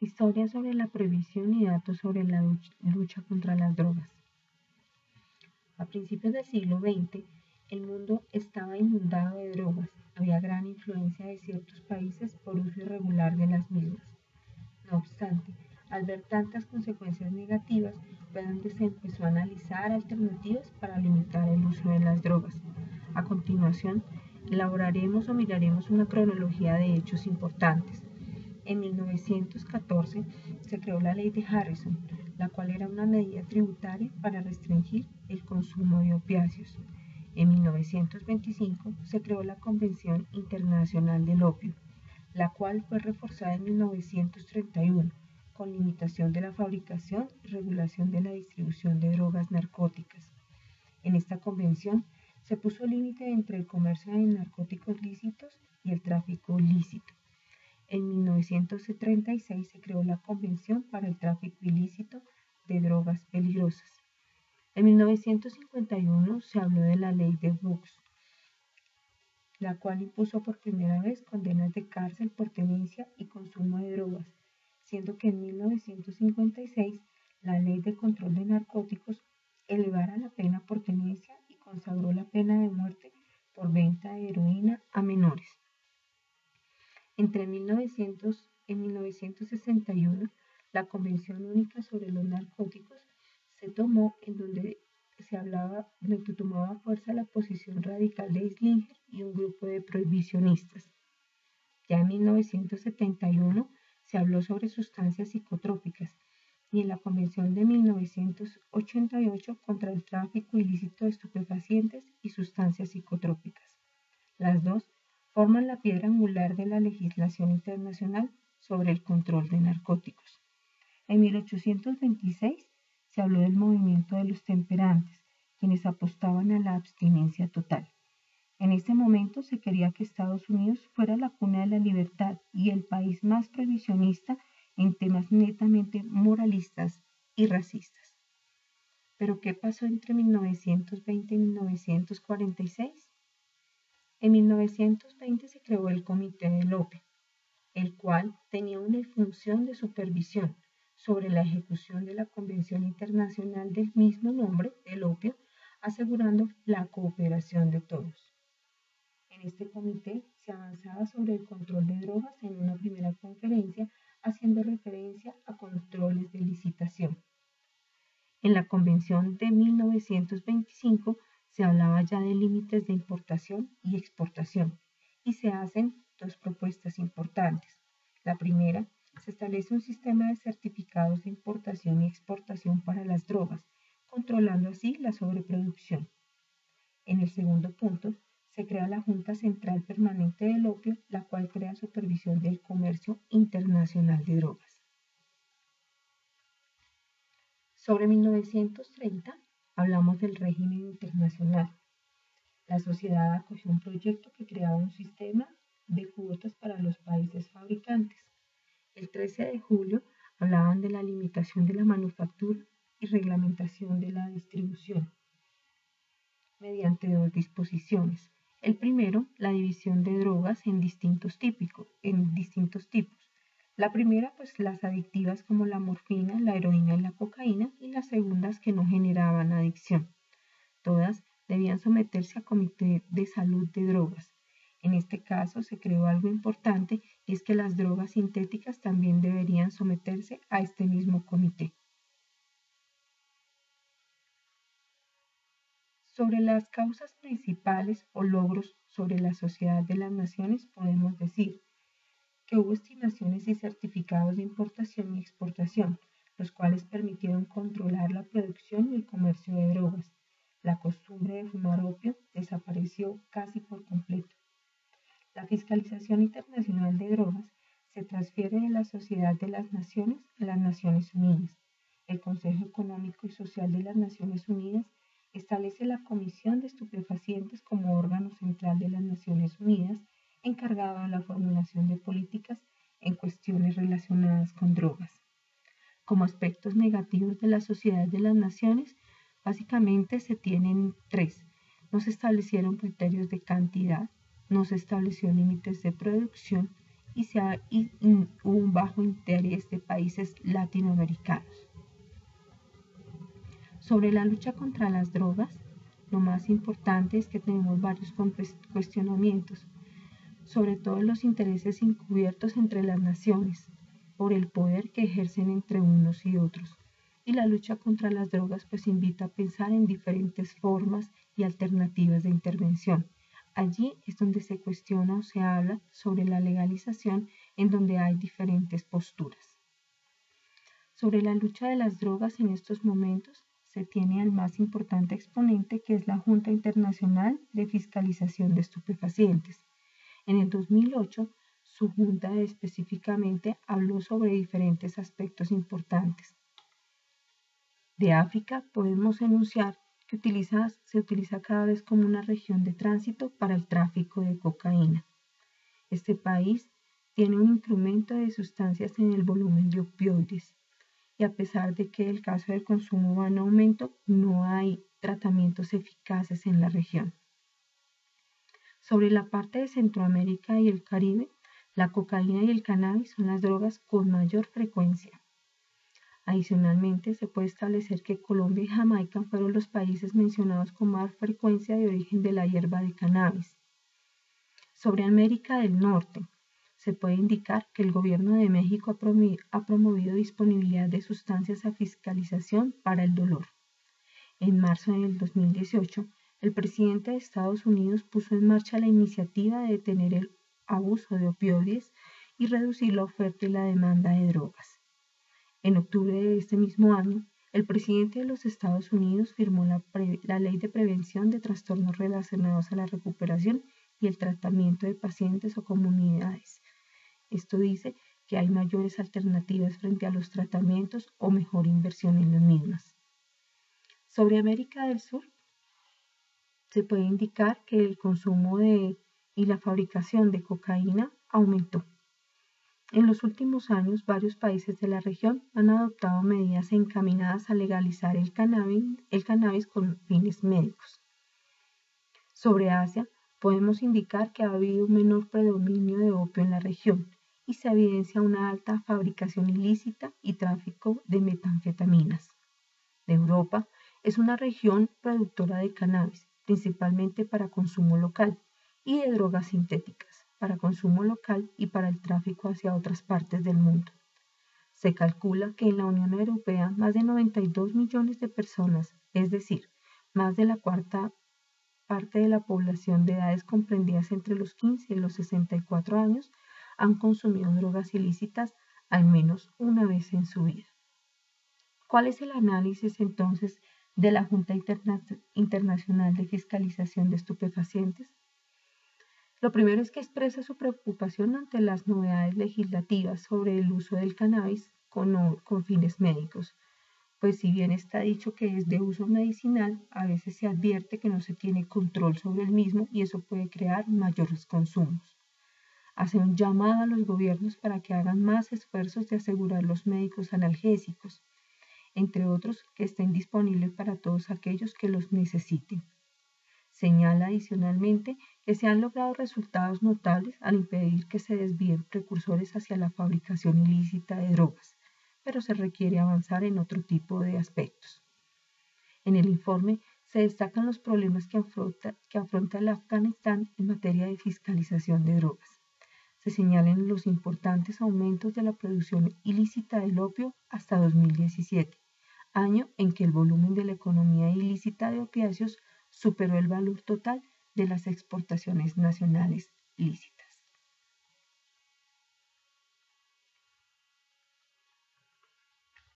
Historia sobre la prohibición y datos sobre la lucha contra las drogas. A principios del siglo XX, el mundo estaba inundado de drogas. Había gran influencia de ciertos países por uso irregular de las mismas. No obstante, al ver tantas consecuencias negativas, fue donde se empezó a analizar alternativas para limitar el uso de las drogas. A continuación, elaboraremos o miraremos una cronología de hechos importantes. En 1914 se creó la ley de Harrison, la cual era una medida tributaria para restringir el consumo de opiáceos. En 1925 se creó la Convención Internacional del Opio, la cual fue reforzada en 1931 con limitación de la fabricación y regulación de la distribución de drogas narcóticas. En esta convención se puso límite entre el comercio de narcóticos lícitos y el tráfico ilícito. En 1936 se creó la Convención para el Tráfico Ilícito de Drogas Peligrosas. En 1951 se habló de la Ley de Brooks, la cual impuso por primera vez condenas de cárcel por tenencia y consumo de drogas, siendo que en 1956 la Ley de Control de Narcóticos elevara la pena por tenencia y consagró la pena de muerte por venta de heroína a menores. En 1961, la Convención Única sobre los Narcóticos se tomó en donde tomaba fuerza la posición radical de Slinger y un grupo de prohibicionistas. Ya en 1971 se habló sobre sustancias psicotrópicas y en la Convención de 1988 contra el tráfico ilícito de estupefacientes y sustancias psicotrópicas. Las dos forman la piedra angular de la legislación internacional sobre el control de narcóticos. En 1826 se habló del movimiento de los temperantes, quienes apostaban a la abstinencia total. En ese momento se quería que Estados Unidos fuera la cuna de la libertad y el país más prohibicionista en temas netamente moralistas y racistas. ¿Pero qué pasó entre 1920 y 1946? En 1920 se creó el Comité del Opio, el cual tenía una función de supervisión sobre la ejecución de la Convención Internacional del mismo nombre, del opio, asegurando la cooperación de todos. En este comité se avanzaba sobre el control de drogas en una primera conferencia, haciendo referencia a controles de licitación. En la Convención de 1925 se hablaba ya de límites de importación y exportación, y se hacen dos propuestas importantes. La primera, se establece un sistema de certificados de importación y exportación para las drogas, controlando así la sobreproducción. En el segundo punto, se crea la Junta Central Permanente del Opio, la cual crea supervisión del comercio internacional de drogas. Sobre 1930, hablamos del régimen internacional. La sociedad acogió un proyecto que creaba un sistema de cuotas para los países fabricantes. El 13 de julio hablaban de la limitación de la manufactura y reglamentación de la distribución mediante dos disposiciones. El primero, la división de drogas en distintos tipos. La primera, pues las adictivas como la morfina, la heroína y la cocaína, y las segundas que no generaban adicción. Todas debían someterse a comité de salud de drogas. En este caso se creó algo importante y es que las drogas sintéticas también deberían someterse a este mismo comité. Sobre las causas principales o logros sobre la Sociedad de las Naciones podemos decir que hubo estimaciones y certificados de importación y exportación, los cuales permitieron controlar la producción y el comercio de drogas. La costumbre de fumar opio desapareció casi por completo. La fiscalización internacional de drogas se transfiere de la Sociedad de las Naciones a las Naciones Unidas. El Consejo Económico y Social de las Naciones Unidas establece la Comisión de Estupefacientes como órgano central de las Naciones Unidas, encargado de la formulación de políticas en cuestiones relacionadas con drogas. Como aspectos negativos de la Sociedad de las Naciones, básicamente se tienen tres. No se establecieron criterios de cantidad, no se estableció límites de producción hubo un bajo interés de países latinoamericanos. Sobre la lucha contra las drogas, lo más importante es que tenemos varios cuestionamientos, sobre todo los intereses encubiertos entre las naciones, por el poder que ejercen entre unos y otros. Y la lucha contra las drogas pues invita a pensar en diferentes formas y alternativas de intervención. Allí es donde se cuestiona o se habla sobre la legalización, en donde hay diferentes posturas. Sobre la lucha de las drogas en estos momentos, se tiene al más importante exponente, que es la Junta Internacional de Fiscalización de Estupefacientes. En el 2008, su junta específicamente habló sobre diferentes aspectos importantes. De África podemos enunciar que se utiliza cada vez como una región de tránsito para el tráfico de cocaína. Este país tiene un incremento de sustancias en el volumen de opioides, y a pesar de que el caso del consumo va en aumento, no hay tratamientos eficaces en la región. Sobre la parte de Centroamérica y el Caribe, la cocaína y el cannabis son las drogas con mayor frecuencia. Adicionalmente, se puede establecer que Colombia y Jamaica fueron los países mencionados con más frecuencia de origen de la hierba de cannabis. Sobre América del Norte, se puede indicar que el gobierno de México ha promovido disponibilidad de sustancias a fiscalización para el dolor. En marzo del 2018, el presidente de Estados Unidos puso en marcha la iniciativa de detener el abuso de opioides y reducir la oferta y la demanda de drogas. En octubre de este mismo año, el presidente de los Estados Unidos firmó la Ley de Prevención de Trastornos Relacionados a la Recuperación y el Tratamiento de Pacientes o Comunidades. Esto dice que hay mayores alternativas frente a los tratamientos o mejor inversión en las mismas. Sobre América del Sur, se puede indicar que el consumo y la fabricación de cocaína aumentó. En los últimos años, varios países de la región han adoptado medidas encaminadas a legalizar el cannabis con fines médicos. Sobre Asia, podemos indicar que ha habido un menor predominio de opio en la región y se evidencia una alta fabricación ilícita y tráfico de metanfetaminas. De Europa, es una región productora de cannabis, principalmente para consumo local, y de drogas sintéticas, para consumo local y para el tráfico hacia otras partes del mundo. Se calcula que en la Unión Europea más de 92 millones de personas, es decir, más de la cuarta parte de la población de edades comprendidas entre los 15 y los 64 años, han consumido drogas ilícitas al menos una vez en su vida. ¿Cuál es el análisis entonces de la Junta Internacional de Fiscalización de Estupefacientes? Lo primero es que expresa su preocupación ante las novedades legislativas sobre el uso del cannabis con fines médicos. Pues si bien está dicho que es de uso medicinal, a veces se advierte que no se tiene control sobre el mismo y eso puede crear mayores consumos. Hace un llamado a los gobiernos para que hagan más esfuerzos de asegurar los médicos analgésicos, entre otros que estén disponibles para todos aquellos que los necesiten. Señala adicionalmente que se han logrado resultados notables al impedir que se desvíen precursores hacia la fabricación ilícita de drogas, pero se requiere avanzar en otro tipo de aspectos. En el informe se destacan los problemas que afronta el Afganistán en materia de fiscalización de drogas. Se señalan los importantes aumentos de la producción ilícita del opio hasta 2017, año en que el volumen de la economía ilícita de opiáceos superó el valor total de las exportaciones nacionales ilícitas.